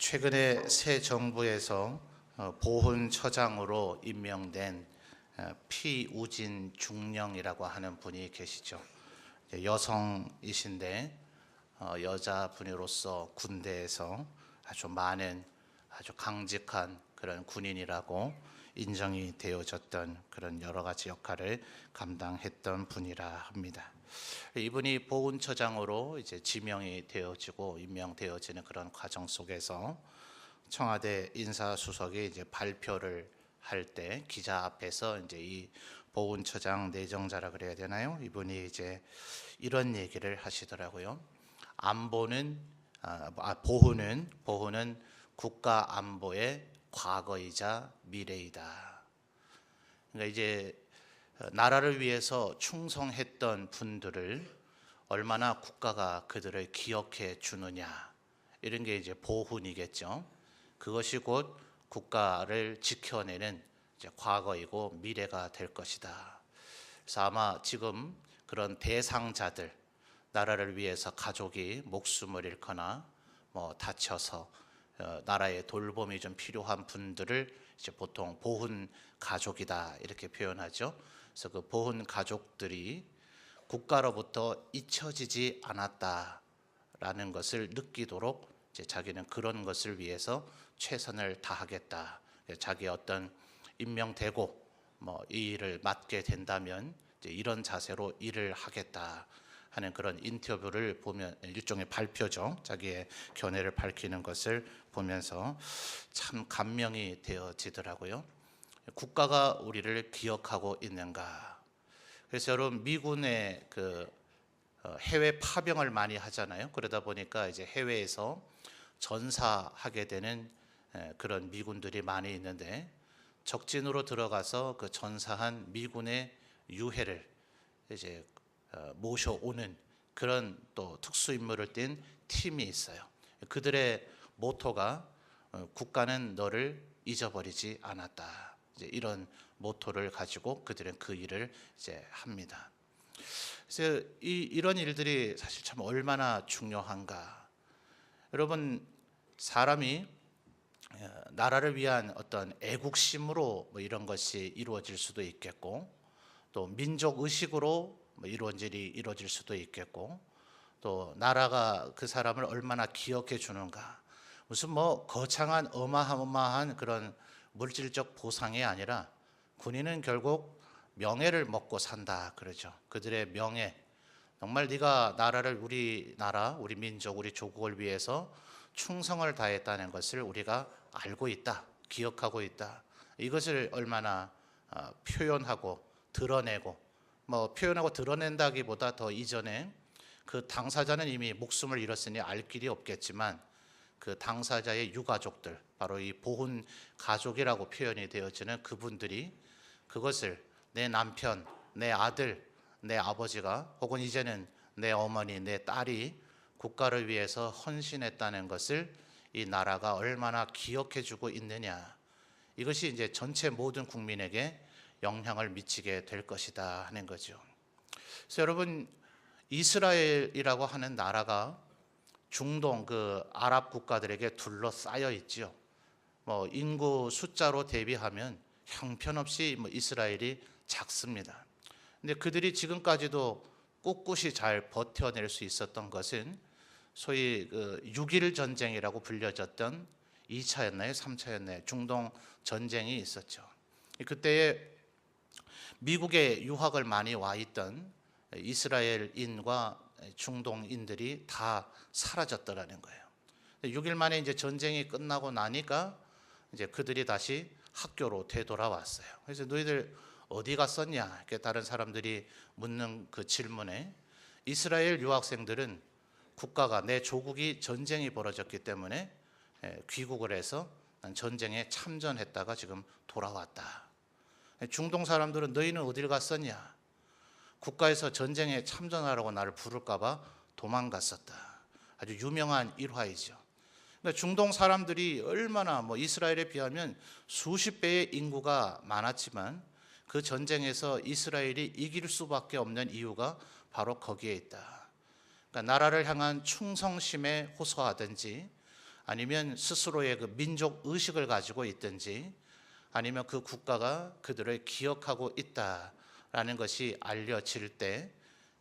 최근에 새 정부에서 보훈처장으로 임명된 피우진 중령이라고 하는 분이 계시죠. 여성이신데 여자분으로서 군대에서 아주 많은 아주 강직한 그런 군인이라고 인정이 되어졌던 그런 여러 가지 역할을 감당했던 분이라 합니다. 이분이 보훈처장으로 이제 지명이 되어지고 임명되어지는 그런 과정 속에서 청와대 인사수석이 이제 발표를 할 때 기자 앞에서 이제 이 보훈처장 내정자라 그래야 되나요? 이분이 이제 이런 얘기를 하시더라고요. 보훈은 국가 안보의 과거이자 미래이다. 그러니까 이제 나라를 위해서 충성했던 분들을 얼마나 국가가 그들을 기억해 주느냐, 이런 게 이제 보훈이겠죠. 그것이 곧 국가를 지켜내는 이제 과거이고 미래가 될 것이다. 그래서 아마 지금 그런 대상자들, 나라를 위해서 가족이 목숨을 잃거나 다쳐서 나라의 돌봄이 좀 필요한 분들을 이제 보통 보훈 가족이다 이렇게 표현하죠. 그래서 그 보훈 가족들이 국가로부터 잊혀지지 않았다라는 것을 느끼도록 이제 자기는 그런 것을 위해서 최선을 다하겠다. 자기 어떤 임명되고 이 일을 맡게 된다면 이제 이런 자세로 일을 하겠다 하는 그런 인터뷰를 보면, 일종의 발표죠. 자기의 견해를 밝히는 것을 보면서 참 감명이 되어지더라고요. 국가가 우리를 기억하고 있는가? 그래서 여러분, 미군의 해외 파병을 많이 하잖아요. 그러다 보니까 이제 해외에서 전사하게 되는 그런 미군들이 많이 있는데, 적진으로 들어가서 그 전사한 미군의 유해를 이제 모셔오는 그런 또 특수임무를 띈 팀이 있어요. 그들의 모토가 국가는 너를 잊어버리지 않았다. 이제 이런 모토를 가지고 그들은 그 일을 이제 합니다. 그래서 이런 일들이 사실 참 얼마나 중요한가. 여러분, 사람이 나라를 위한 어떤 애국심으로 이런 것이 이루어질 수도 있겠고, 또 민족 의식으로 이루어질 수도 있겠고, 또 나라가 그 사람을 얼마나 기억해 주는가. 무슨 거창한 어마어마한 그런 물질적 보상이 아니라 군인은 결국 명예를 먹고 산다 그러죠. 그들의 명예, 정말 네가 나라를, 우리 나라, 우리 민족, 우리 조국을 위해서 충성을 다했다는 것을 우리가 알고 있다, 기억하고 있다. 이것을 얼마나 표현하고 드러내고, 표현하고 드러낸다기보다 더 이전에 그 당사자는 이미 목숨을 잃었으니 알 길이 없겠지만 그 당사자의 유가족들, 바로 이 보훈 가족이라고 표현이 되어지는 그분들이 그것을 내 남편, 내 아들, 내 아버지가, 혹은 이제는 내 어머니, 내 딸이 국가를 위해서 헌신했다는 것을 이 나라가 얼마나 기억해 주고 있느냐, 이것이 이제 전체 모든 국민에게 영향을 미치게 될 것이다 하는 거죠. 그래서 여러분, 이스라엘이라고 하는 나라가 중동 그 아랍 국가들에게 둘러싸여 있죠. 인구 숫자로 대비하면 형편없이 이스라엘이 작습니다. 근데 그들이 지금까지도 꿋꿋이 잘 버텨낼 수 있었던 것은 소위 6.1 전쟁이라고 불려졌던 2차였나요? 3차였나요? 중동 전쟁이 있었죠. 그때에 미국에 유학을 많이 와 있던 이스라엘인과 중동인들이 다 사라졌더라는 거예요. 6일 만에 이제 전쟁이 끝나고 나니까 이제 그들이 다시 학교로 되돌아왔어요. 그래서 너희들 어디 갔었냐? 이렇게 다른 사람들이 묻는 그 질문에 이스라엘 유학생들은 국가가, 내 조국이 전쟁이 벌어졌기 때문에 귀국을 해서 전쟁에 참전했다가 지금 돌아왔다. 중동 사람들은 너희는 어딜 갔었냐? 국가에서 전쟁에 참전하라고 나를 부를까봐 도망갔었다. 아주 유명한 일화이죠. 그러니까 중동 사람들이 얼마나 이스라엘에 비하면 수십 배의 인구가 많았지만 그 전쟁에서 이스라엘이 이길 수밖에 없는 이유가 바로 거기에 있다. 그러니까 나라를 향한 충성심에 호소하든지 아니면 스스로의 그 민족 의식을 가지고 있든지 아니면 그 국가가 그들을 기억하고 있다라는 것이 알려질 때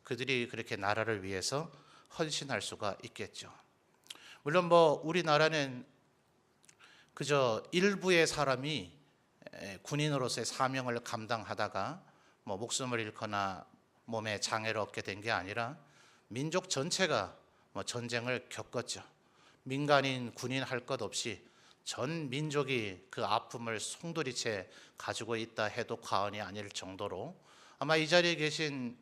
그들이 그렇게 나라를 위해서 헌신할 수가 있겠죠. 물론 우리나라는 그저 일부의 사람이 군인으로서의 사명을 감당하다가 목숨을 잃거나 몸에 장애를 얻게 된 게 아니라 민족 전체가 전쟁을 겪었죠. 민간인, 군인 할 것 없이 전 민족이 그 아픔을 송두리째 가지고 있다 해도 과언이 아닐 정도로 아마 이 자리에 계신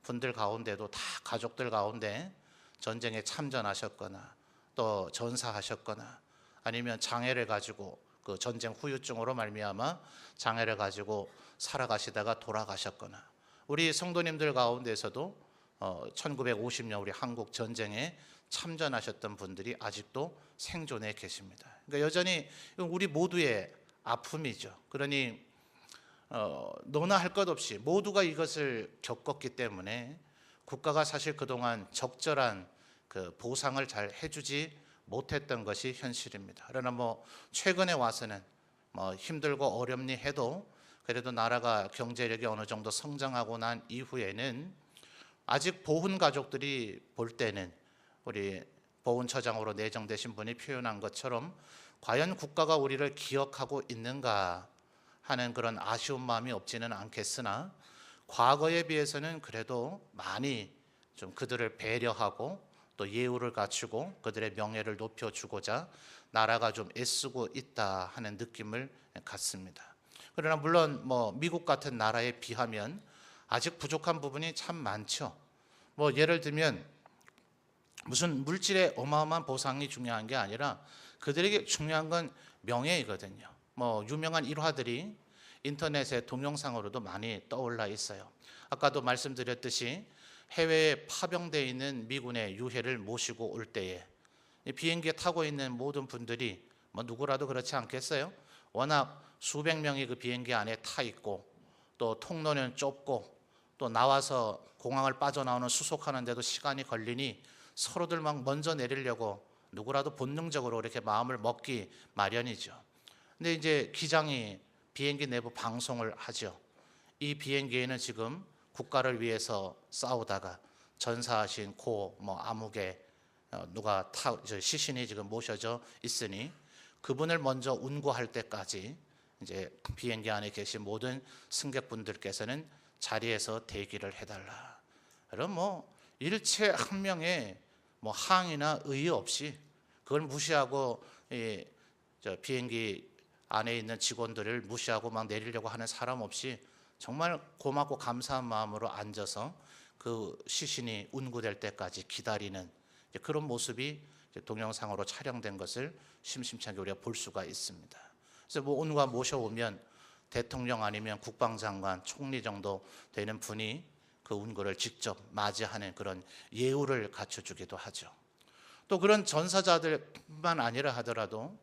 분들 가운데도 다 가족들 가운데 전쟁에 참전하셨거나 또 전사하셨거나 아니면 장애를 가지고 그 전쟁 후유증으로 말미암아 장애를 가지고 살아가시다가 돌아가셨거나 우리 성도님들 가운데서도 1950년 우리 한국 전쟁에 참전하셨던 분들이 아직도 생존해 계십니다. 그러니까 여전히 우리 모두의 아픔이죠. 그러니 너나 할 것 없이 모두가 이것을 겪었기 때문에 국가가 사실 그동안 적절한 그 보상을 잘 해주지 못했던 것이 현실입니다. 그러나 최근에 와서는 힘들고 어렵니 해도 그래도 나라가 경제력이 어느 정도 성장하고 난 이후에는 아직 보훈 가족들이 볼 때는 우리 보훈처장으로 내정되신 분이 표현한 것처럼 과연 국가가 우리를 기억하고 있는가 하는 그런 아쉬운 마음이 없지는 않겠으나 과거에 비해서는 그래도 많이 좀 그들을 배려하고 또 예우를 갖추고 그들의 명예를 높여주고자 나라가 좀 애쓰고 있다 하는 느낌을 갖습니다. 그러나 물론 미국 같은 나라에 비하면 아직 부족한 부분이 참 많죠. 예를 들면 무슨 물질의 어마어마한 보상이 중요한 게 아니라 그들에게 중요한 건 명예이거든요. 유명한 일화들이 인터넷에 동영상으로도 많이 떠올라 있어요. 아까도 말씀드렸듯이 해외에 파병되어 있는 미군의 유해를 모시고 올 때에 비행기에 타고 있는 모든 분들이 누구라도 그렇지 않겠어요? 워낙 수백 명이 그 비행기 안에 타 있고 또 통로는 좁고 또 나와서 공항을 빠져나오는 수속하는데도 시간이 걸리니 서로들 막 먼저 내리려고 누구라도 본능적으로 이렇게 마음을 먹기 마련이죠. 근데 이제 기장이 비행기 내부 방송을 하죠. 이 비행기에는 지금 국가를 위해서 싸우다가 전사하신 암흑의 누가 시신이 지금 모셔져 있으니 그분을 먼저 운구할 때까지 이제 비행기 안에 계신 모든 승객분들께서는 자리에서 대기를 해달라. 그럼 일체 한 명의 항의나 의의 없이 그걸 무시하고 비행기 안에 있는 직원들을 무시하고 막 내리려고 하는 사람 없이 정말 고맙고 감사한 마음으로 앉아서 그 시신이 운구될 때까지 기다리는 그런 모습이 동영상으로 촬영된 것을 심심찮게 우리가 볼 수가 있습니다. 그래서 운구가 모셔오면 대통령 아니면 국방장관, 총리 정도 되는 분이 그 운구를 직접 맞이하는 그런 예우를 갖춰주기도 하죠. 또 그런 전사자들뿐만 아니라 하더라도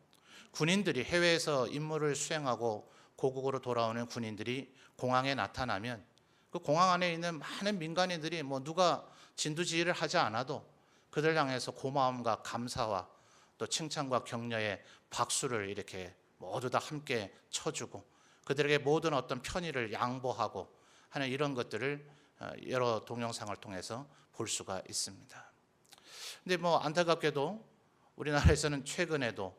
군인들이 해외에서 임무를 수행하고 고국으로 돌아오는 군인들이 공항에 나타나면 그 공항 안에 있는 많은 민간인들이 누가 진두지휘를 하지 않아도 그들 향해서 고마움과 감사와 또 칭찬과 격려의 박수를 이렇게 모두 다 함께 쳐주고 그들에게 모든 어떤 편의를 양보하고 하는 이런 것들을 여러 동영상을 통해서 볼 수가 있습니다. 근데 안타깝게도 우리나라에서는 최근에도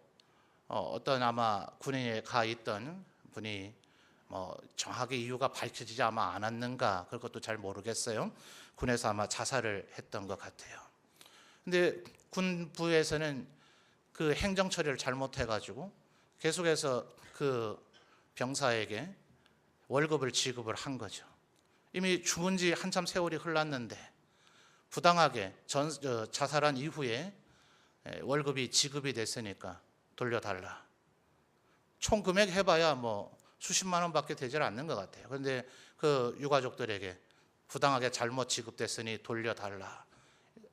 어떤 아마 군인에 가 있던 분이 정확하게 이유가 밝혀지지 아마 않았는가 그것도 잘 모르겠어요. 군에서 아마 자살을 했던 것 같아요. 근데 군부에서는 그 행정 처리를 잘못해가지고 계속해서 그 병사에게 월급을 지급을 한 거죠. 이미 죽은 지 한참 세월이 흘렀는데 부당하게 자살한 이후에 월급이 지급이 됐으니까 돌려달라. 총 금액 해봐야 수십만 원밖에 되질 않는 것 같아요. 그런데 그 유가족들에게 부당하게 잘못 지급됐으니 돌려달라.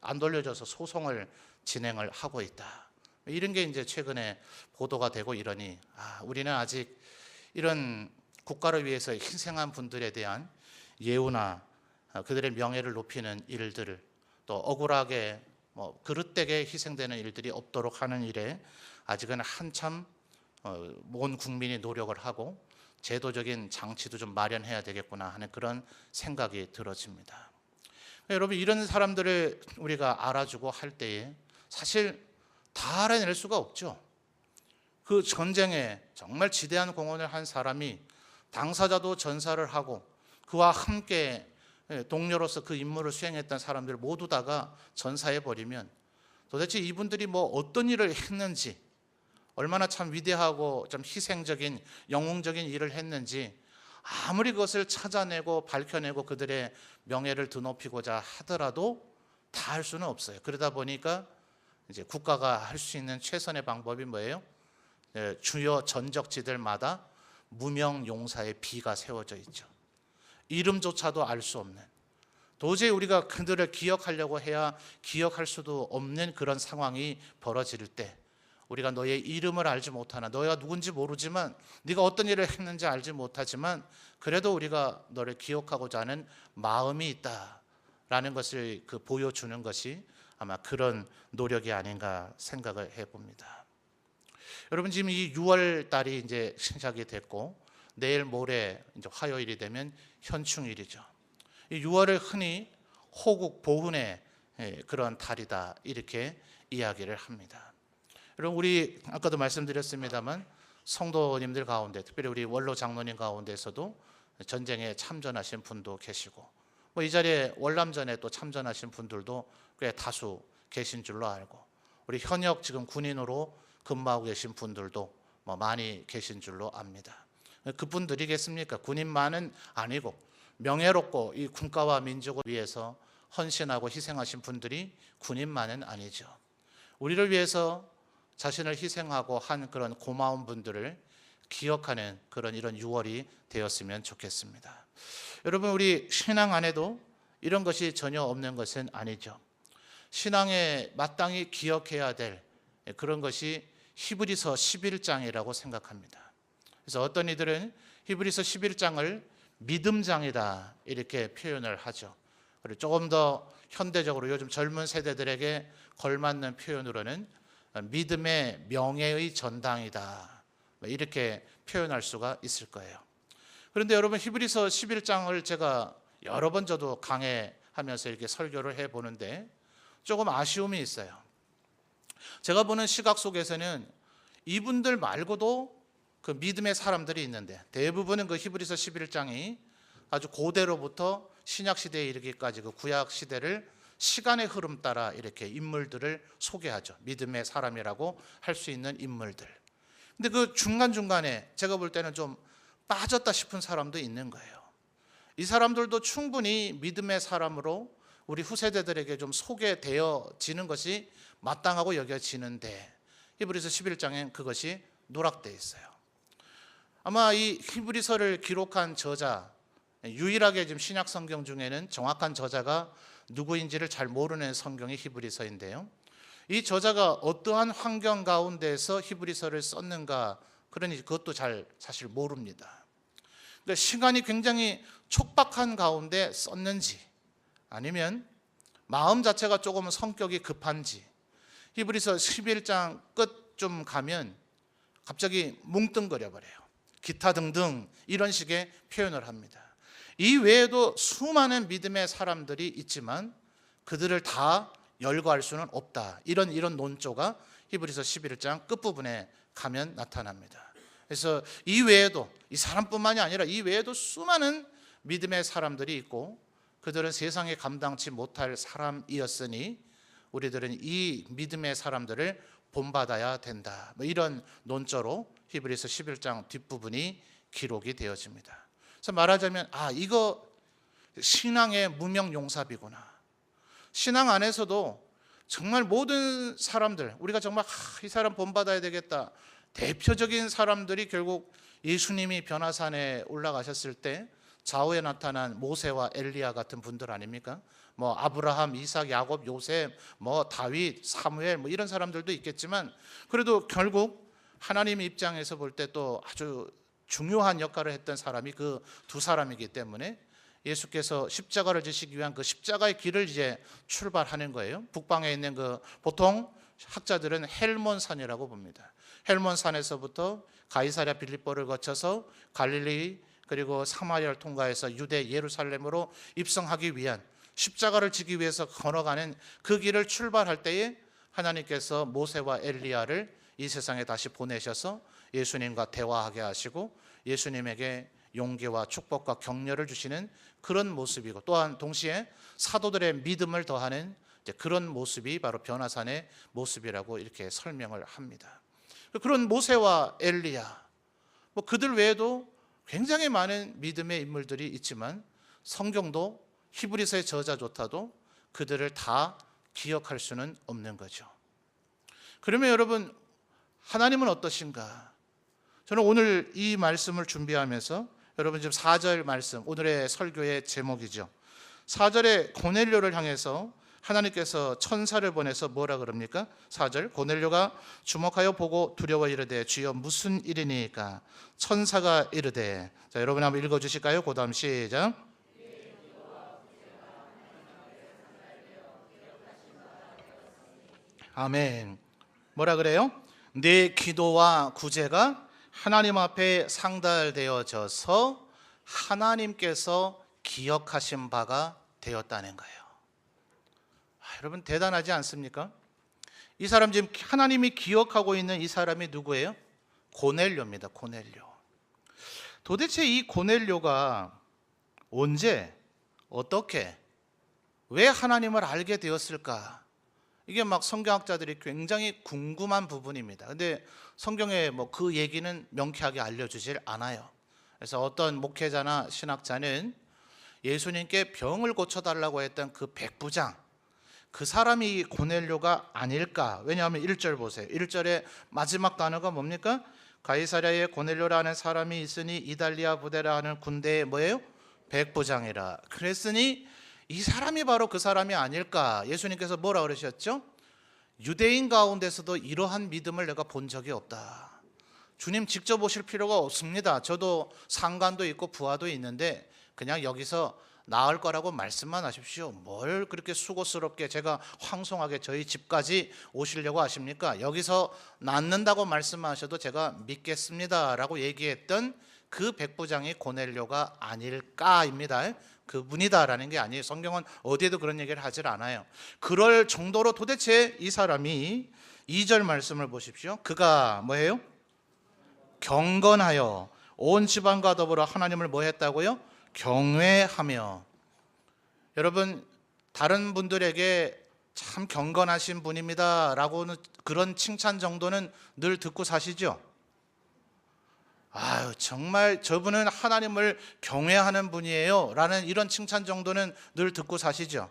안 돌려줘서 소송을 진행을 하고 있다. 이런 게 이제 최근에 보도가 되고 이러니 우리는 아직 이런 국가를 위해서 희생한 분들에 대한 예우나 그들의 명예를 높이는 일들을 또 억울하게 뭐 그릇되게 희생되는 일들이 없도록 하는 일에 아직은 한참 온 국민이 노력을 하고 제도적인 장치도 좀 마련해야 되겠구나 하는 그런 생각이 들어집니다. 여러분, 이런 사람들을 우리가 알아주고 할 때에 사실 다 알아낼 수가 없죠. 그 전쟁에 정말 지대한 공헌을 한 사람이 당사자도 전사를 하고 그와 함께 동료로서 그 임무를 수행했던 사람들 모두 다가 전사해버리면 도대체 이분들이 뭐 어떤 일을 했는지, 얼마나 참 위대하고 좀 희생적인 영웅적인 일을 했는지 아무리 그것을 찾아내고 밝혀내고 그들의 명예를 드높이고자 하더라도 다 할 수는 없어요. 그러다 보니까 이제 국가가 할 수 있는 최선의 방법이 뭐예요? 주요 전적지들마다 무명 용사의 비가 세워져 있죠. 이름조차도 알 수 없는, 도저히 우리가 그들을 기억하려고 해야 기억할 수도 없는 그런 상황이 벌어질 때 우리가 너의 이름을 알지 못하나, 너가 누군지 모르지만, 네가 어떤 일을 했는지 알지 못하지만 그래도 우리가 너를 기억하고자 하는 마음이 있다라는 것을 보여주는 것이 아마 그런 노력이 아닌가 생각을 해봅니다. 여러분, 지금 이 6월 달이 이제 시작이 됐고 내일 모레 이제 화요일이 되면 현충일이죠. 이 6월을 흔히 호국 보훈의 그런 달이다 이렇게 이야기를 합니다. 여러분, 우리 아까도 말씀드렸습니다만 성도님들 가운데, 특별히 우리 원로 장로님 가운데서도 전쟁에 참전하신 분도 계시고, 이 자리에 월남전에 또 참전하신 분들도 꽤 다수 계신 줄로 알고, 우리 현역 지금 군인으로 근무하고 계신 분들도 많이 계신 줄로 압니다. 그분들이겠습니까? 군인만은 아니고 명예롭고 이 국가와 민족을 위해서 헌신하고 희생하신 분들이 군인만은 아니죠. 우리를 위해서 자신을 희생하고 한 그런 고마운 분들을 기억하는 그런 이런 6월이 되었으면 좋겠습니다. 여러분, 우리 신앙 안에도 이런 것이 전혀 없는 것은 아니죠. 신앙에 마땅히 기억해야 될 그런 것이 히브리서 11장이라고 생각합니다. 그래서 어떤 이들은 히브리서 11장을 믿음장이다 이렇게 표현을 하죠. 그리고 조금 더 현대적으로 요즘 젊은 세대들에게 걸맞는 표현으로는 믿음의 명예의 전당이다 이렇게 표현할 수가 있을 거예요. 그런데 여러분, 히브리서 11장을 제가 여러 번 저도 강해하면서 이렇게 설교를 해보는데 조금 아쉬움이 있어요. 제가 보는 시각 속에서는 이분들 말고도 그 믿음의 사람들이 있는데, 대부분은 그 히브리서 11장이 아주 고대로부터 신약 시대에 이르기까지 그 구약 시대를 시간의 흐름 따라 이렇게 인물들을 소개하죠. 믿음의 사람이라고 할 수 있는 인물들. 근데 그 중간중간에 제가 볼 때는 좀 빠졌다 싶은 사람도 있는 거예요. 이 사람들도 충분히 믿음의 사람으로 우리 후세대들에게 좀 소개되어지는 것이 마땅하고 여겨지는데 히브리서 11장엔 그것이 누락되어 있어요. 아마 이 히브리서를 기록한 저자, 유일하게 지금 신약 성경 중에는 정확한 저자가 누구인지를 잘 모르는 성경이 히브리서인데요. 이 저자가 어떠한 환경 가운데서 히브리서를 썼는가, 그러니 그것도 잘 사실 모릅니다. 그러니까 시간이 굉장히 촉박한 가운데 썼는지, 아니면 마음 자체가 조금 성격이 급한지, 히브리서 11장 끝좀 가면 갑자기 뭉뚱거려 버려요. 기타 등등 이런 식의 표현을 합니다. 이 외에도 수많은 믿음의 사람들이 있지만 그들을 다 열거할 수는 없다. 이런 논조가 히브리서 11장 끝부분에 가면 나타납니다. 그래서 이 외에도, 이 사람뿐만이 아니라 이 외에도 수많은 믿음의 사람들이 있고 그들은 세상에 감당치 못할 사람이었으니 우리들은 이 믿음의 사람들을 본받아야 된다. 이런 논조로 히브리서 11장 뒷부분이 기록이 되어집니다. 그래서 말하자면 이거 신앙의 무명용사비구나. 신앙 안에서도 정말 모든 사람들, 우리가 정말 이 사람 본받아야 되겠다, 대표적인 사람들이 결국 예수님이 변화산에 올라가셨을 때 좌우에 나타난 모세와 엘리야 같은 분들 아닙니까? 아브라함, 이삭, 야곱, 요셉, 다윗, 사무엘 이런 사람들도 있겠지만 그래도 결국 하나님 입장에서 볼 때 또 아주 중요한 역할을 했던 사람이 그 두 사람이기 때문에 예수께서 십자가를 지시기 위한 그 십자가의 길을 이제 출발하는 거예요. 북방에 있는 그 보통 학자들은 헬몬산이라고 봅니다. 헬몬산에서부터 가이사랴 빌립보를 거쳐서 갈릴리 그리고 사마리아를 통과해서 유대 예루살렘으로 입성하기 위한 십자가를 지기 위해서 걸어가는 그 길을 출발할 때에 하나님께서 모세와 엘리야를 이 세상에 다시 보내셔서 예수님과 대화하게 하시고 예수님에게 용기와 축복과 격려를 주시는 그런 모습이고, 또한 동시에 사도들의 믿음을 더하는 그런 모습이 바로 변화산의 모습이라고 이렇게 설명을 합니다. 그런 모세와 엘리야, 그들 외에도 굉장히 많은 믿음의 인물들이 있지만 성경도 히브리서의 저자조차도 그들을 다 기억할 수는 없는 거죠. 그러면 여러분, 하나님은 어떠신가? 저는 오늘 이 말씀을 준비하면서 여러분 지금 4절 말씀, 오늘의 설교의 제목이죠. 4절에 고넬료를 향해서 하나님께서 천사를 보내서 뭐라 그럽니까? 4절, 고넬료가 주목하여 보고 두려워 이르되 주여 무슨 일이니까? 천사가 이르되, 자 여러분 한번 읽어주실까요? 그 다음 시작. 아멘. 뭐라 그래요? 내 기도와 구제가 하나님 앞에 상달되어져서 하나님께서 기억하신 바가 되었다는 거예요. 여러분 대단하지 않습니까? 이 사람 지금 하나님이 기억하고 있는 이 사람이 누구예요? 고넬료입니다. 고넬료. 도대체 이 고넬료가 언제, 어떻게, 왜 하나님을 알게 되었을까? 이게 막 성경학자들이 굉장히 궁금한 부분입니다. 근데 성경에 그 얘기는 명쾌하게 알려주질 않아요. 그래서 어떤 목회자나 신학자는 예수님께 병을 고쳐달라고 했던 그 백부장, 그 사람이 고넬료가 아닐까? 왜냐하면 1절 보세요. 1절의 마지막 단어가 뭡니까? 가이사랴에 고넬료라는 사람이 있으니 이달리아 부대라 하는 군대의 뭐예요? 백부장이라. 그랬으니 이 사람이 바로 그 사람이 아닐까? 예수님께서 뭐라 그러셨죠? 유대인 가운데서도 이러한 믿음을 내가 본 적이 없다. 주님 직접 오실 필요가 없습니다. 저도 상관도 있고 부하도 있는데 그냥 여기서 나을 거라고 말씀만 하십시오. 뭘 그렇게 수고스럽게 제가 황송하게 저희 집까지 오시려고 하십니까? 여기서 낫는다고 말씀하셔도 제가 믿겠습니다 라고 얘기했던 그 백부장이 고넬료가 아닐까입니다. 그분이다라는 게 아니에요. 성경은 어디에도 그런 얘기를 하질 않아요. 그럴 정도로 도대체 이 사람이 2절 말씀을 보십시오. 그가 뭐예요? 경건하여 온 지방과 더불어 하나님을 뭐 했다고요? 경외하며. 여러분 다른 분들에게 참 경건하신 분입니다 라고는 그런 칭찬 정도는 늘 듣고 사시죠? 아유 정말 저분은 하나님을 경외하는 분이에요 라는 이런 칭찬 정도는 늘 듣고 사시죠?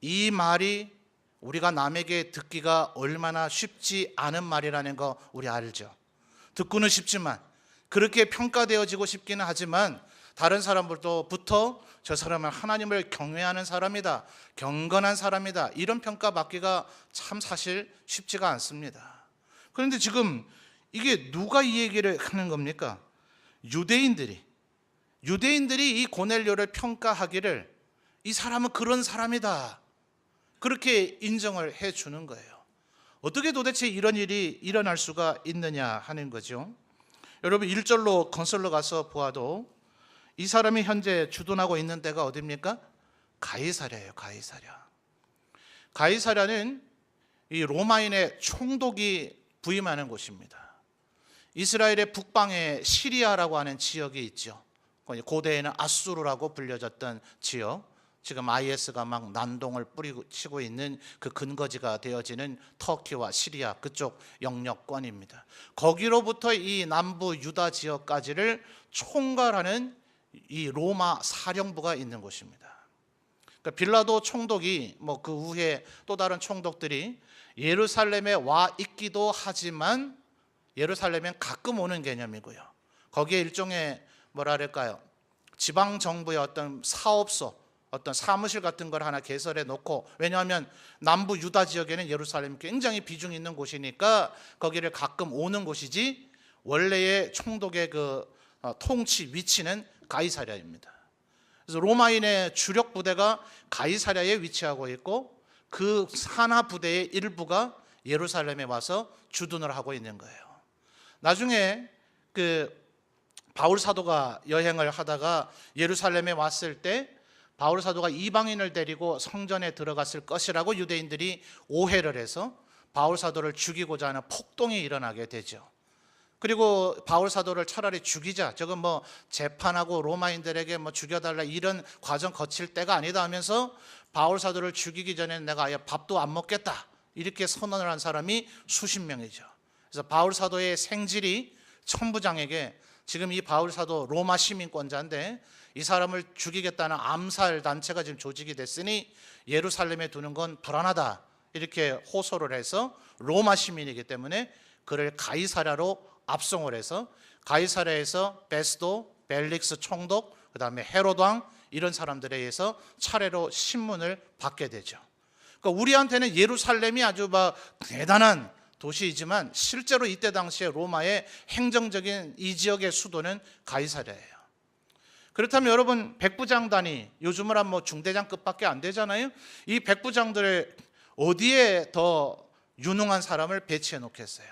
이 말이 우리가 남에게 듣기가 얼마나 쉽지 않은 말이라는 거 우리 알죠? 듣고는 쉽지만, 그렇게 평가되어지고 싶기는 하지만 다른 사람들로부터 저 사람은 하나님을 경외하는 사람이다, 경건한 사람이다, 이런 평가받기가 참 사실 쉽지가 않습니다. 그런데 지금 이게 누가 이 얘기를 하는 겁니까? 유대인들이 이 고넬료를 평가하기를 이 사람은 그런 사람이다, 그렇게 인정을 해 주는 거예요. 어떻게 도대체 이런 일이 일어날 수가 있느냐 하는 거죠. 여러분 1절로 건설로 가서 보아도 이 사람이 현재 주둔하고 있는 데가 어디입니까? 가이사랴예요. 가이사랴는 이 로마인의 총독이 부임하는 곳입니다. 이스라엘의 북방에 시리아라고 하는 지역이 있죠. 고대에는 아수르라고 불려졌던 지역, 지금 IS가 막 난동을 뿌리치고 있는 그 근거지가 되어지는 터키와 시리아 그쪽 영역권입니다. 거기로부터 이 남부 유다 지역까지를 총괄하는 이 로마 사령부가 있는 곳입니다. 그러니까 빌라도 총독이 그 후에 또 다른 총독들이 예루살렘에 와 있기도 하지만 예루살렘엔 가끔 오는 개념이고요. 거기에 일종의 뭐랄까요, 지방 정부의 어떤 사업소, 어떤 사무실 같은 걸 하나 개설해 놓고, 왜냐하면 남부 유다 지역에는 예루살렘이 굉장히 비중 있는 곳이니까 거기를 가끔 오는 곳이지, 원래의 총독의 그 통치 위치는 가이사랴입니다. 그래서 로마인의 주력 부대가 가이사랴에 위치하고 있고 그 산하 부대의 일부가 예루살렘에 와서 주둔을 하고 있는 거예요. 나중에 그 바울 사도가 여행을 하다가 예루살렘에 왔을 때 바울 사도가 이방인을 데리고 성전에 들어갔을 것이라고 유대인들이 오해를 해서 바울 사도를 죽이고자 하는 폭동이 일어나게 되죠. 그리고 바울 사도를 차라리 죽이자, 저건 뭐 재판하고 로마인들에게 뭐 죽여달라 이런 과정 거칠 때가 아니다 하면서 바울 사도를 죽이기 전에 내가 아예 밥도 안 먹겠다 이렇게 선언을 한 사람이 수십 명이죠. 그래서 바울 사도의 생질이 천부장에게 지금 이 바울 사도 로마 시민권자인데 이 사람을 죽이겠다는 암살 단체가 지금 조직이 됐으니 예루살렘에 두는 건 불안하다 이렇게 호소를 해서 로마 시민이기 때문에 그를 가이사랴로 압송을 해서 가이사랴에서 베스도, 벨릭스 총독, 그 다음에 헤롯 왕 이런 사람들에 의해서 차례로 신문을 받게 되죠. 그러니까 우리한테는 예루살렘이 아주 막 대단한 도시이지만 실제로 이때 당시에 로마의 행정적인 이 지역의 수도는 가이사랴예요. 그렇다면 여러분 백부장단이 요즘은 한 뭐 중대장급밖에 안 되잖아요. 이 백부장들을 어디에 더 유능한 사람을 배치해 놓겠어요?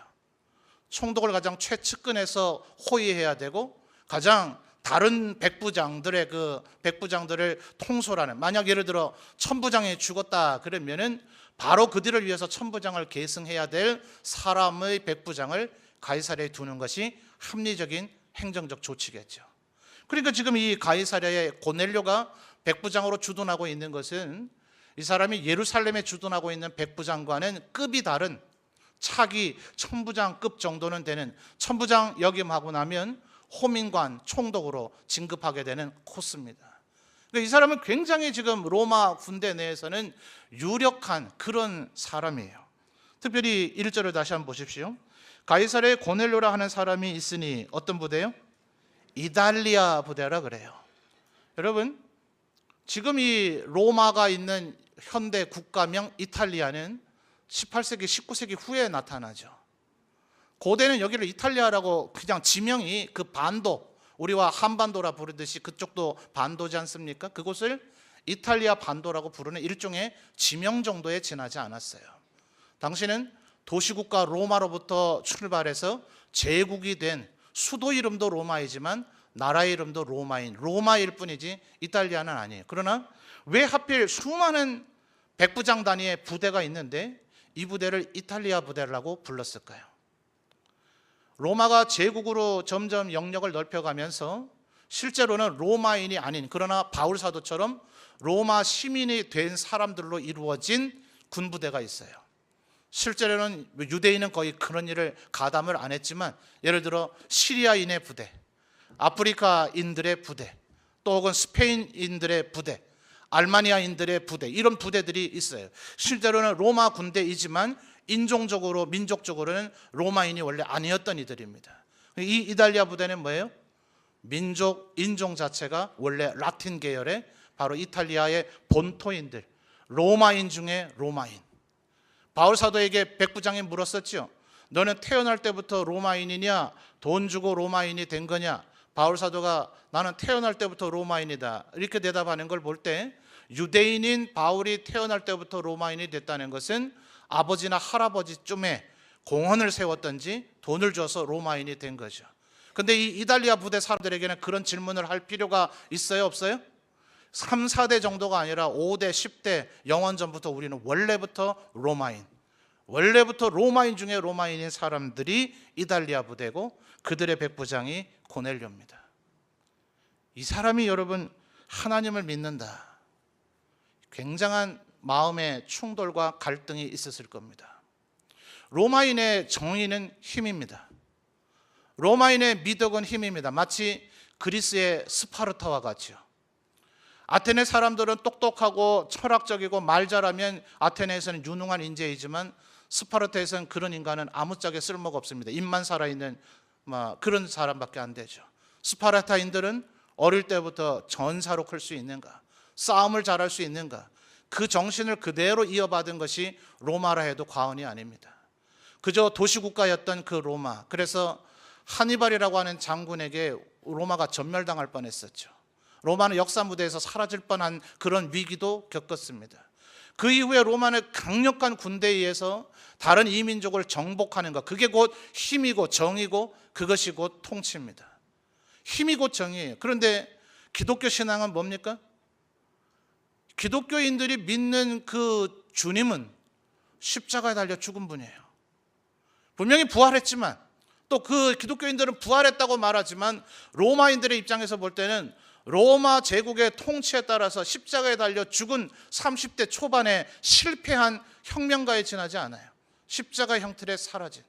총독을 가장 최측근에서 호위해야 되고 가장 다른 백부장들의 그 백부장들을 통솔하는, 만약 예를 들어 천부장이 죽었다 그러면은 바로 그들을 위해서 천부장을 계승해야 될 사람의 백부장을 가이사랴에 두는 것이 합리적인 행정적 조치겠죠. 그러니까 지금 이 가이사랴의 고넬료가 백부장으로 주둔하고 있는 것은 이 사람이 예루살렘에 주둔하고 있는 백부장과는 급이 다른 차기 천부장급 정도는 되는, 천부장 역임하고 나면 호민관 총독으로 진급하게 되는 코스입니다. 그러니까 이 사람은 굉장히 지금 로마 군대 내에서는 유력한 그런 사람이에요. 특별히 1절을 다시 한번 보십시오. 가이사랴에 고넬료라 하는 사람이 있으니 어떤 부대요? 이달리아 부대라 그래요. 여러분 지금 이 로마가 있는 현대 국가명 이탈리아는 18세기, 19세기 후에 나타나죠. 고대는 여기를 이탈리아라고 그냥 지명이 그 반도, 우리와 한반도라 부르듯이 그쪽도 반도지 않습니까? 그곳을 이탈리아 반도라고 부르는 일종의 지명 정도에 지나지 않았어요. 당시는 도시국가 로마로부터 출발해서 제국이 된, 수도 이름도 로마이지만 나라 이름도 로마인, 로마일 뿐이지 이탈리아는 아니에요. 그러나 왜 하필 수많은 백부장 단위의 부대가 있는데 이 부대를 이탈리아 부대라고 불렀을까요? 로마가 제국으로 점점 영역을 넓혀가면서 실제로는 로마인이 아닌, 그러나 바울 사도처럼 로마 시민이 된 사람들로 이루어진 군부대가 있어요. 실제로는 유대인은 거의 그런 일을 가담을 안 했지만 예를 들어 시리아인의 부대, 아프리카인들의 부대, 또 혹은 스페인인들의 부대, 알마니아인들의 부대, 이런 부대들이 있어요. 실제로는 로마 군대이지만 인종적으로, 민족적으로는 로마인이 원래 아니었던 이들입니다. 이 이달리아 부대는 뭐예요? 민족, 인종 자체가 원래 라틴 계열의 바로 이탈리아의 본토인들, 로마인 중에 로마인. 바울 사도에게 백부장이 물었었죠. 너는 태어날 때부터 로마인이냐, 돈 주고 로마인이 된 거냐? 바울 사도가 나는 태어날 때부터 로마인이다 이렇게 대답하는 걸 볼 때 유대인인 바울이 태어날 때부터 로마인이 됐다는 것은 아버지나 할아버지쯤에 공헌을 세웠던지 돈을 줘서 로마인이 된 거죠. 근데 이 이달리아 부대 사람들에게는 그런 질문을 할 필요가 있어요, 없어요? 3, 4대 정도가 아니라 5대, 10대 영원 전부터 우리는 원래부터 로마인, 원래부터 로마인 중에 로마인인 사람들이 이달리아 부대고 그들의 백부장이 고넬료입니다. 이 사람이 여러분 하나님을 믿는다. 굉장한 마음의 충돌과 갈등이 있었을 겁니다. 로마인의 정의는 힘입니다. 로마인의 미덕은 힘입니다. 마치 그리스의 스파르타와 같죠. 아테네 사람들은 똑똑하고 철학적이고 말 잘하면 아테네에서는 유능한 인재이지만 스파르타에서는 그런 인간은 아무짝에 쓸모가 없습니다. 입만 살아있는 그런 사람밖에 안 되죠. 스파르타인들은 어릴 때부터 전사로 클 수 있는가, 싸움을 잘할 수 있는가, 그 정신을 그대로 이어받은 것이 로마라 해도 과언이 아닙니다. 그저 도시국가였던 그 로마, 그래서 하니발이라고 하는 장군에게 로마가 전멸당할 뻔했었죠. 로마는 역사 무대에서 사라질 뻔한 그런 위기도 겪었습니다. 그 이후에 로마는 강력한 군대에 의해서 다른 이민족을 정복하는 것, 그게 곧 힘이고 정이고 그것이 곧 통치입니다. 힘이 곧 정이에요. 그런데 기독교 신앙은 뭡니까? 기독교인들이 믿는 그 주님은 십자가에 달려 죽은 분이에요. 분명히 부활했지만, 또 그 기독교인들은 부활했다고 말하지만 로마인들의 입장에서 볼 때는 로마 제국의 통치에 따라서 십자가에 달려 죽은 30대 초반에 실패한 혁명가에 지나지 않아요. 십자가 형틀에 사라진.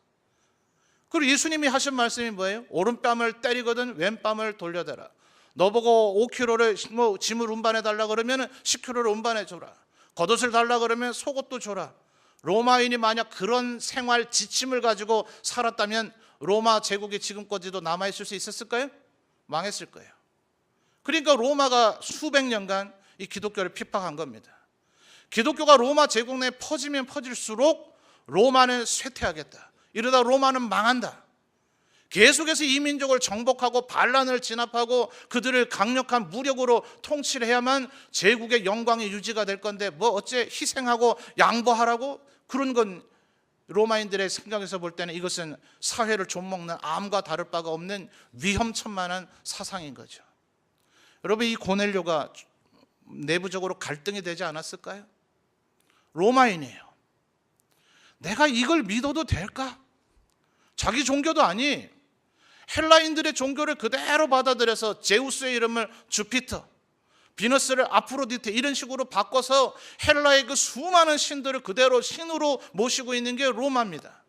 그리고 예수님이 하신 말씀이 뭐예요? 오른뺨을 때리거든 왼뺨을 돌려대라. 너보고 5kg를 짐을 운반해 달라 그러면 10kg를 운반해 줘라. 겉옷을 달라 그러면 속옷도 줘라. 로마인이 만약 그런 생활 지침을 가지고 살았다면 로마 제국이 지금까지도 남아있을 수 있었을까요? 망했을 거예요. 그러니까 로마가 수백 년간 이 기독교를 핍박한 겁니다. 기독교가 로마 제국 내에 퍼지면 퍼질수록 로마는 쇠퇴하겠다. 이러다 로마는 망한다. 계속해서 이민족을 정복하고 반란을 진압하고 그들을 강력한 무력으로 통치를 해야만 제국의 영광이 유지가 될 건데 뭐 어째 희생하고 양보하라고? 그런 건 로마인들의 생각에서 볼 때는 이것은 사회를 좀먹는 암과 다를 바가 없는 위험천만한 사상인 거죠. 여러분, 이 고넬료가 내부적으로 갈등이 되지 않았을까요? 로마인이에요. 내가 이걸 믿어도 될까? 자기 종교도 아니, 헬라인들의 종교를 그대로 받아들여서 제우스의 이름을 주피터, 비너스를 아프로디테 이런 식으로 바꿔서 헬라의 그 수많은 신들을 그대로 신으로 모시고 있는 게 로마입니다.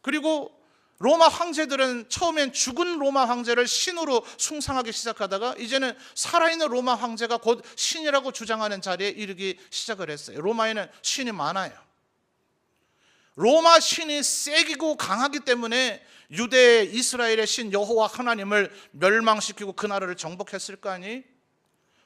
그리고 로마 황제들은 처음엔 죽은 로마 황제를 신으로 숭상하기 시작하다가 이제는 살아있는 로마 황제가 곧 신이라고 주장하는 자리에 이르기 시작을 했어요. 로마에는 신이 많아요. 로마 신이 세기고 강하기 때문에 유대 이스라엘의 신 여호와 하나님을 멸망시키고 그 나라를 정복했을 거 아니?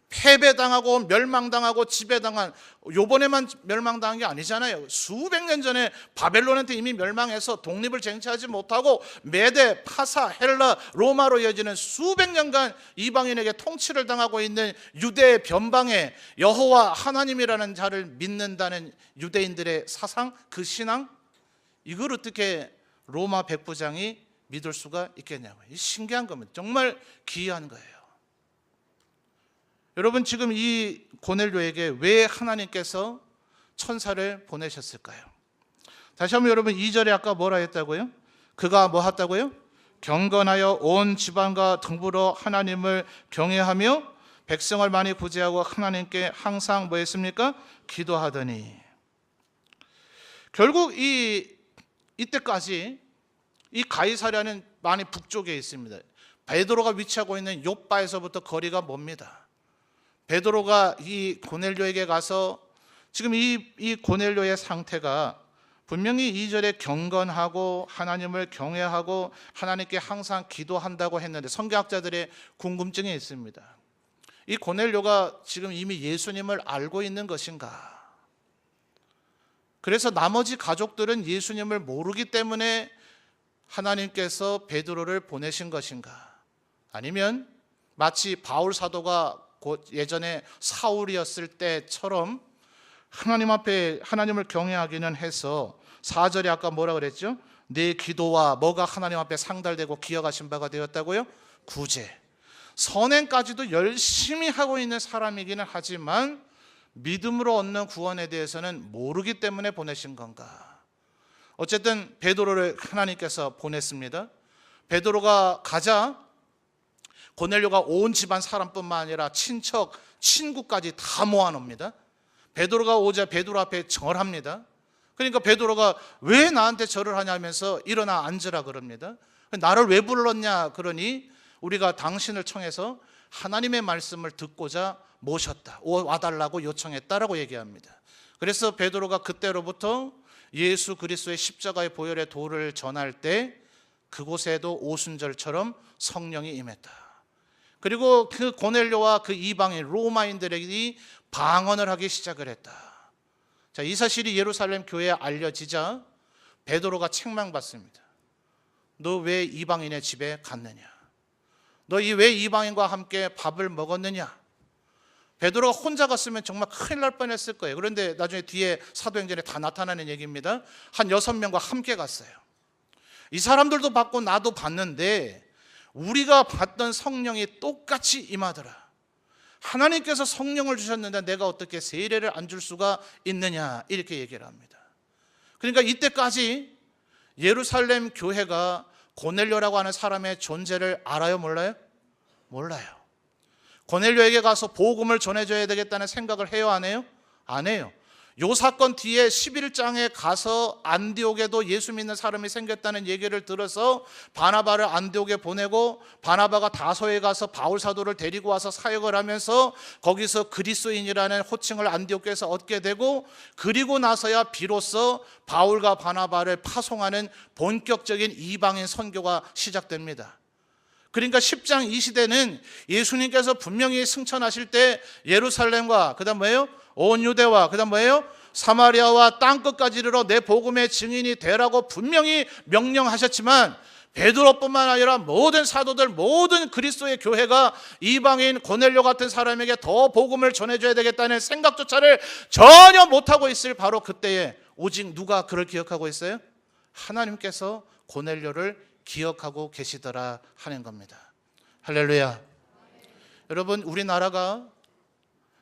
패배당하고 멸망당하고 지배당한, 요번에만 멸망당한 게 아니잖아요. 수백 년 전에 바벨론한테 이미 멸망해서 독립을 쟁취하지 못하고 메데, 파사, 헬라, 로마로 이어지는 수백 년간 이방인에게 통치를 당하고 있는 유대의 변방에 여호와 하나님이라는 자를 믿는다는 유대인들의 사상, 그 신앙, 이걸 어떻게 로마 백부장이 믿을 수가 있겠냐고요. 신기한 겁니다. 정말 기이한 거예요. 여러분, 지금 이 고넬료에게 왜 하나님께서 천사를 보내셨을까요? 다시 한번 여러분, 2절에 아까 뭐라 했다고요? 그가 뭐 했다고요? 경건하여 온 지방과 등불어 하나님을 경외하며 백성을 많이 구제하고 하나님께 항상 뭐 했습니까? 기도하더니. 결국 이때까지 이 가이사랴는 많이 북쪽에 있습니다. 베드로가 위치하고 있는 욥바에서부터 거리가 멉니다. 베드로가 이 고넬료에게 가서 지금 이 고넬료의 상태가 분명히 2절에 경건하고 하나님을 경외하고 하나님께 항상 기도한다고 했는데 성경학자들의 궁금증이 있습니다. 이 고넬료가 지금 이미 예수님을 알고 있는 것인가? 그래서 나머지 가족들은 예수님을 모르기 때문에 하나님께서 베드로를 보내신 것인가? 아니면 마치 바울 사도가 곧 예전에 사울이었을 때처럼 하나님 앞에 하나님을 경외하기는 해서 4절에 아까 뭐라 그랬죠? 내 기도와 뭐가 하나님 앞에 상달되고 기억하신 바가 되었다고요? 구제. 선행까지도 열심히 하고 있는 사람이기는 하지만 믿음으로 얻는 구원에 대해서는 모르기 때문에 보내신 건가? 어쨌든 베드로를 하나님께서 보냈습니다. 베드로가 가자 고넬료가 온 집안 사람뿐만 아니라 친척, 친구까지 다 모아놉니다. 베드로가 오자 베드로 앞에 절합니다. 그러니까 베드로가 왜 나한테 절을 하냐면서 일어나 앉으라 그럽니다. 나를 왜 불렀냐 그러니 우리가 당신을 청해서 하나님의 말씀을 듣고자 모셨다, 와달라고 요청했다라고 얘기합니다. 그래서 베드로가 그때로부터 예수 그리스도의 십자가의 보혈의 도를 전할 때 그곳에도 오순절처럼 성령이 임했다. 그리고 그 고넬료와 그 이방인 로마인들에게 방언을 하기 시작을 했다. 자, 이 사실이 예루살렘 교회에 알려지자 베드로가 책망받습니다. 너 왜 이방인의 집에 갔느냐? 너희 왜 이방인과 함께 밥을 먹었느냐? 베드로가 혼자 갔으면 정말 큰일 날 뻔했을 거예요. 그런데 나중에 뒤에 사도행전에 다 나타나는 얘기입니다. 한 6명과 함께 갔어요. 이 사람들도 받고 나도 받는데 우리가 받던 성령이 똑같이 임하더라. 하나님께서 성령을 주셨는데 내가 어떻게 세례를 안 줄 수가 있느냐, 이렇게 얘기를 합니다. 그러니까 이때까지 예루살렘 교회가 고넬료라고 하는 사람의 존재를 알아요, 몰라요? 몰라요. 고넬료에게 가서 복음을 전해줘야 되겠다는 생각을 해요, 안 해요? 안 해요. 요 사건 뒤에 11장에 가서 안디옥에도 예수 믿는 사람이 생겼다는 얘기를 들어서 바나바를 안디옥에 보내고, 바나바가 다소에 가서 바울 사도를 데리고 와서 사역을 하면서 거기서 그리스도인이라는 호칭을 안디옥에서 얻게 되고, 그리고 나서야 비로소 바울과 바나바를 파송하는 본격적인 이방인 선교가 시작됩니다. 그러니까 10장 이 시대는 예수님께서 분명히 승천하실 때 예루살렘과 그다음 뭐예요? 온 유대와 그다음 뭐예요? 사마리아와 땅끝까지 이르러 내 복음의 증인이 되라고 분명히 명령하셨지만, 베드로뿐만 아니라 모든 사도들, 모든 그리스도의 교회가 이방인 고넬료 같은 사람에게 더 복음을 전해줘야 되겠다는 생각조차를 전혀 못하고 있을 바로 그때에 오직 누가 그를 기억하고 있어요? 하나님께서 고넬료를 기억하고 계시더라 하는 겁니다. 할렐루야. 여러분, 우리나라가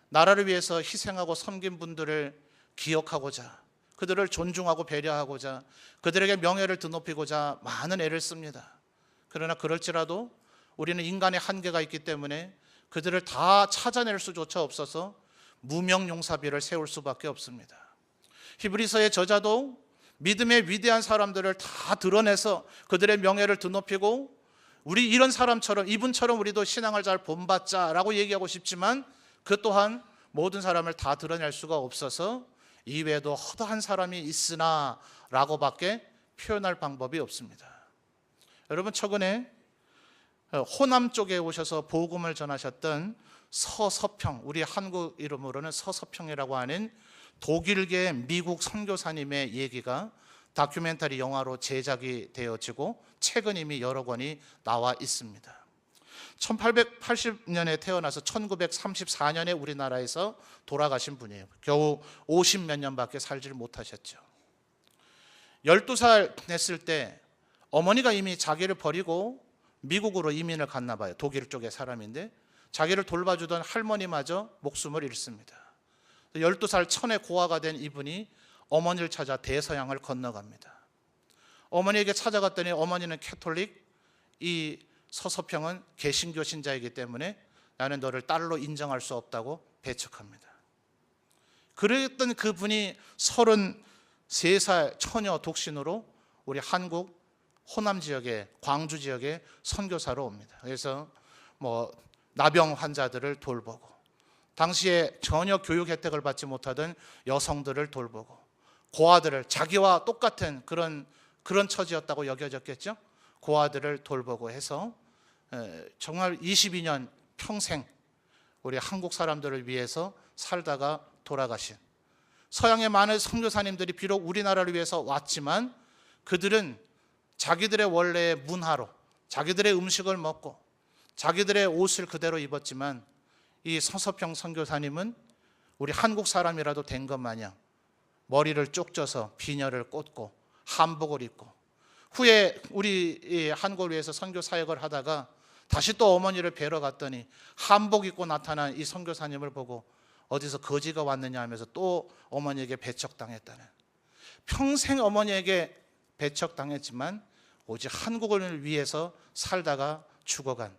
나라를 위해서 희생하고 섬긴 분들을 기억하고자, 그들을 존중하고 배려하고자, 그들에게 명예를 드높이고자 많은 애를 씁니다. 그러나 그럴지라도 우리는 인간의 한계가 있기 때문에 그들을 다 찾아낼 수조차 없어서 무명용사비를 세울 수밖에 없습니다. 히브리서의 저자도 믿음의 위대한 사람들을 다 드러내서 그들의 명예를 드높이고, 우리 이런 사람처럼, 이분처럼 우리도 신앙을 잘 본받자라고 얘기하고 싶지만 그 또한 모든 사람을 다 드러낼 수가 없어서 이외에도 허다한 사람이 있으나 라고밖에 표현할 방법이 없습니다. 여러분, 최근에 호남 쪽에 오셔서 복음을 전하셨던 서서평, 우리 한국 이름으로는 서서평이라고 하는 독일계 미국 선교사님의 얘기가 다큐멘터리 영화로 제작이 되어지고 책은 이미 여러 권이 나와 있습니다. 1880년에 태어나서 1934년에 우리나라에서 돌아가신 분이에요. 겨우 50몇 년밖에 살지를 못하셨죠. 12살 됐을 때 어머니가 이미 자기를 버리고 미국으로 이민을 갔나 봐요. 독일 쪽의 사람인데 자기를 돌봐주던 할머니마저 목숨을 잃습니다. 12살 천의 고아가 된 이분이 어머니를 찾아 대서양을 건너갑니다. 어머니에게 찾아갔더니 어머니는 캐톨릭, 이 서서평은 개신교 신자이기 때문에 나는 너를 딸로 인정할 수 없다고 배척합니다. 그랬던 그분이 33살 처녀 독신으로 우리 한국 호남 지역에, 광주 지역에 선교사로 옵니다. 그래서 나병 환자들을 돌보고, 당시에 전혀 교육 혜택을 받지 못하던 여성들을 돌보고, 고아들을, 자기와 똑같은 그런 처지였다고 여겨졌겠죠. 고아들을 돌보고 해서 정말 22년 평생 우리 한국 사람들을 위해서 살다가 돌아가신, 서양의 많은 선교사님들이 비록 우리나라를 위해서 왔지만 그들은 자기들의 원래의 문화로 자기들의 음식을 먹고 자기들의 옷을 그대로 입었지만, 이 서서평 선교사님은 우리 한국 사람이라도 된 것 마냥 머리를 쪽져서 비녀를 꽂고 한복을 입고, 후에 우리 한국을 위해서 선교 사역을 하다가 다시 또 어머니를 뵈러 갔더니 한복 입고 나타난 이 선교사님을 보고 어디서 거지가 왔느냐 하면서 또 어머니에게 배척당했다는, 평생 어머니에게 배척당했지만 오직 한국을 위해서 살다가 죽어간,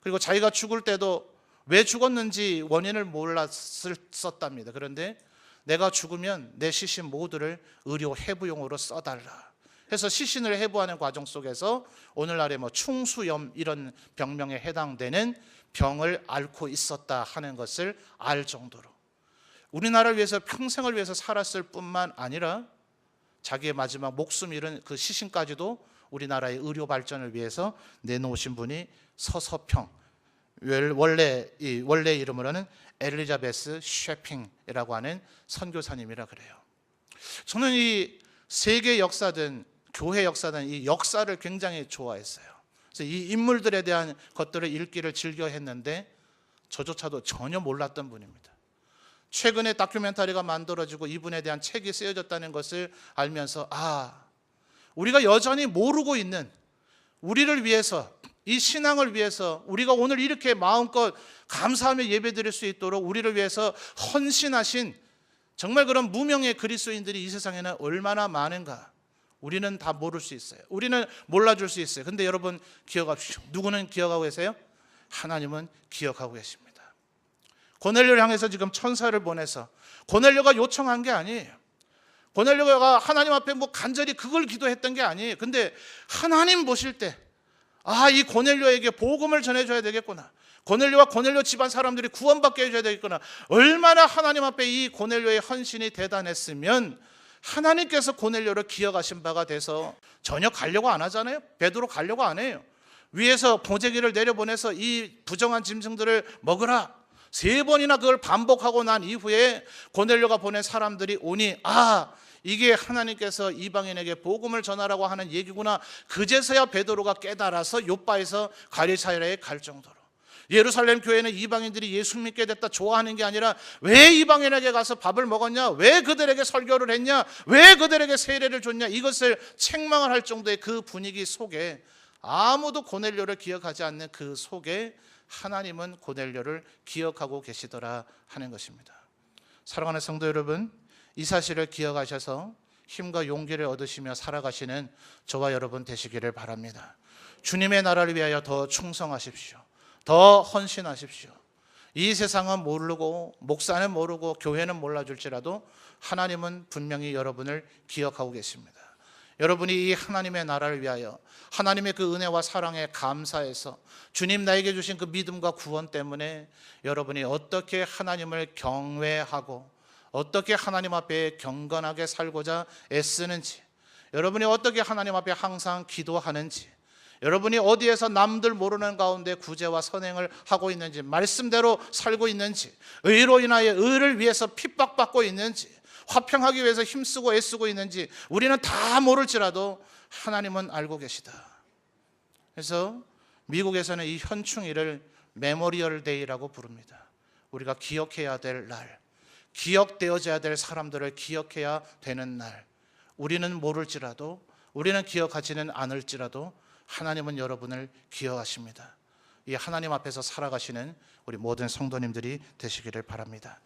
그리고 자기가 죽을 때도 왜 죽었는지 원인을 몰랐었답니다. 그런데 내가 죽으면 내 시신 모두를 의료 해부용으로 써달라 해서 시신을 해부하는 과정 속에서 오늘날의 충수염 이런 병명에 해당되는 병을 앓고 있었다 하는 것을 알 정도로 우리나라를 위해서, 평생을 위해서 살았을 뿐만 아니라 자기의 마지막 목숨 잃은 그 시신까지도 우리나라의 의료 발전을 위해서 내놓으신 분이 서서평, 원래 이름으로는 엘리자베스 쉐핑이라고 하는 선교사님이라 그래요. 저는 이 세계 역사든 교회 역사든 이 역사를 굉장히 좋아했어요. 그래서 이 인물들에 대한 것들을 읽기를 즐겨 했는데 저조차도 전혀 몰랐던 분입니다. 최근에 다큐멘터리가 만들어지고 이분에 대한 책이 쓰여졌다는 것을 알면서 우리가 여전히 모르고 있는, 우리를 위해서, 이 신앙을 위해서 우리가 오늘 이렇게 마음껏 감사하며 예배드릴 수 있도록 우리를 위해서 헌신하신 정말 그런 무명의 그리스도인들이 이 세상에는 얼마나 많은가, 우리는 다 모를 수 있어요. 우리는 몰라줄 수 있어요. 근데 여러분 기억하십시오. 누구는 기억하고 계세요? 하나님은 기억하고 계십니다. 고넬료를 향해서 지금 천사를 보내서, 고넬료가 요청한 게 아니에요. 고넬료가 하나님 앞에 간절히 그걸 기도했던 게 아니에요. 근데 하나님 보실 때 이 고넬료에게 복음을 전해줘야 되겠구나, 고넬료와 고넬료 집안 사람들이 구원받게 해줘야 되겠구나, 얼마나 하나님 앞에 이 고넬료의 헌신이 대단했으면 하나님께서 고넬료를 기억하신 바가 돼서 전혀 가려고 안 하잖아요. 베드로 가려고 안 해요. 위에서 보재기를 내려보내서 이 부정한 짐승들을 먹으라, 3번이나 그걸 반복하고 난 이후에 고넬료가 보낸 사람들이 오니 이게 하나님께서 이방인에게 복음을 전하라고 하는 얘기구나. 그제서야 베드로가 깨달아서 요바에서 가리사야에 갈 정도로, 예루살렘 교회는 이방인들이 예수 믿게 됐다 좋아하는 게 아니라 왜 이방인에게 가서 밥을 먹었냐, 왜 그들에게 설교를 했냐, 왜 그들에게 세례를 줬냐, 이것을 책망을 할 정도의 그 분위기 속에, 아무도 고넬료를 기억하지 않는 그 속에 하나님은 고넬료를 기억하고 계시더라 하는 것입니다. 사랑하는 성도 여러분, 이 사실을 기억하셔서 힘과 용기를 얻으시며 살아가시는 저와 여러분 되시기를 바랍니다. 주님의 나라를 위하여 더 충성하십시오. 더 헌신하십시오. 이 세상은 모르고, 목사는 모르고, 교회는 몰라줄지라도 하나님은 분명히 여러분을 기억하고 계십니다. 여러분이 이 하나님의 나라를 위하여 하나님의 그 은혜와 사랑에 감사해서 주님 나에게 주신 그 믿음과 구원 때문에 여러분이 어떻게 하나님을 경외하고 어떻게 하나님 앞에 경건하게 살고자 애쓰는지, 여러분이 어떻게 하나님 앞에 항상 기도하는지, 여러분이 어디에서 남들 모르는 가운데 구제와 선행을 하고 있는지, 말씀대로 살고 있는지, 의로 인하여 의를 위해서 핍박받고 있는지, 화평하기 위해서 힘쓰고 애쓰고 있는지 우리는 다 모를지라도 하나님은 알고 계시다. 그래서 미국에서는 이 현충일을 메모리얼 데이라고 부릅니다. 우리가 기억해야 될 날, 기억되어져야 될 사람들을 기억해야 되는 날, 우리는 모를지라도, 우리는 기억하지는 않을지라도 하나님은 여러분을 기억하십니다. 이 하나님 앞에서 살아가시는 우리 모든 성도님들이 되시기를 바랍니다.